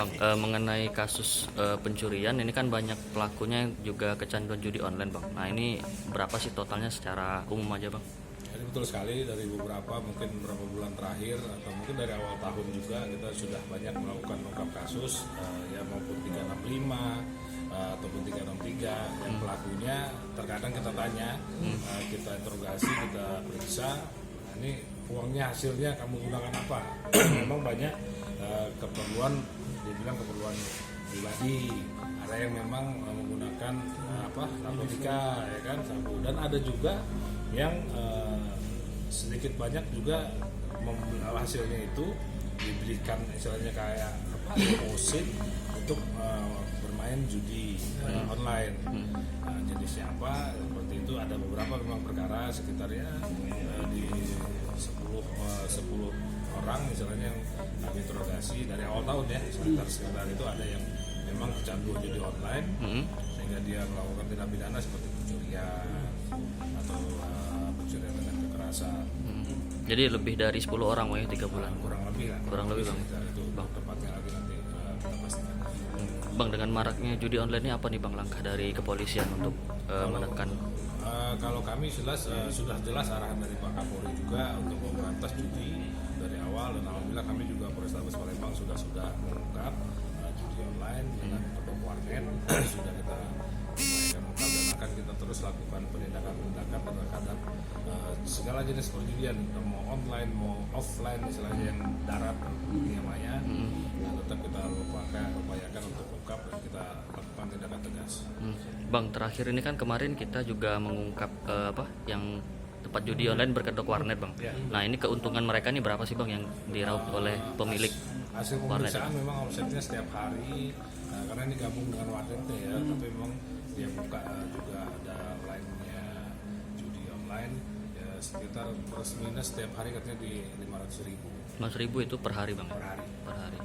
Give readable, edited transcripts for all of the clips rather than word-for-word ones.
Bang, mengenai kasus pencurian ini kan banyak pelakunya yang juga kecanduan judi online, Bang. Nah, ini berapa sih totalnya secara umum aja, Bang? Jadi betul sekali, dari beberapa bulan terakhir atau mungkin dari awal tahun juga kita sudah banyak melakukan ungkap kasus ya, maupun 365 ataupun 363 yang pelakunya terkadang kita tanya, kita interogasi, kita periksa, nah, ini uangnya hasilnya kamu gunakan apa? Memang banyak keperluan, dibilang keperluan pribadi, ada yang memang menggunakan narkotika, ya kan, sabu, dan ada juga yang sedikit banyak juga hasilnya itu diberikan istilahnya kayak deposit untuk bermain judi online. Nah, jenisnya apa seperti itu, ada beberapa memang perkara sekitarnya di 10 orang misalnya yang kami interogasi dari awal tahun ya, sekitar itu ada yang memang kecanduan judi online, sehingga dia melakukan tindak pidana seperti pencurian atau pencurian dengan kekerasan. Jadi lebih dari 10 orang, Bang, ya, 3 bulan. Kurang lebih lah. Kurang lebih, Bang. Itu Bang. tepatnya lagi nanti kita pastikan. Bang, dengan maraknya judi online ini apa nih, Bang, langkah dari kepolisian untuk menekan? Kalau kami sudah jelas arahan dari Pak Kapolri juga untuk memberantas judi dari awal, dan alhamdulillah kami juga Polrestabes Palembang sudah mengungkap judi online dengan kedok warnet sudah kita upayakan ungkap, dan akan kita terus lakukan penindakan terhadap segala jenis perjudian, mau online mau offline, istilahnya yang darat dunia maya, dan tetap kita upayakan untuk ungkap dan kita lakukan tindakan tegas. Bang, terakhir ini kan kemarin kita juga mengungkap yang tempat judi online berkedok warnet, Bang. Ya. Nah, ini keuntungan mereka ini berapa sih, Bang, yang diraup oleh pemilik hasil warnet? pemeriksaan memang omsetnya setiap hari, karena ini gabung dengan warnetnya ya, tapi memang dia buka juga ada lainnya judi online ya, sekitar plus minus setiap hari katanya di 500.000. 500.000 itu per hari, Bang? Per hari. Per hari.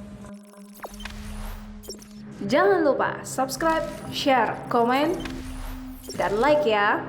Jangan lupa subscribe, share, komen, dan like ya.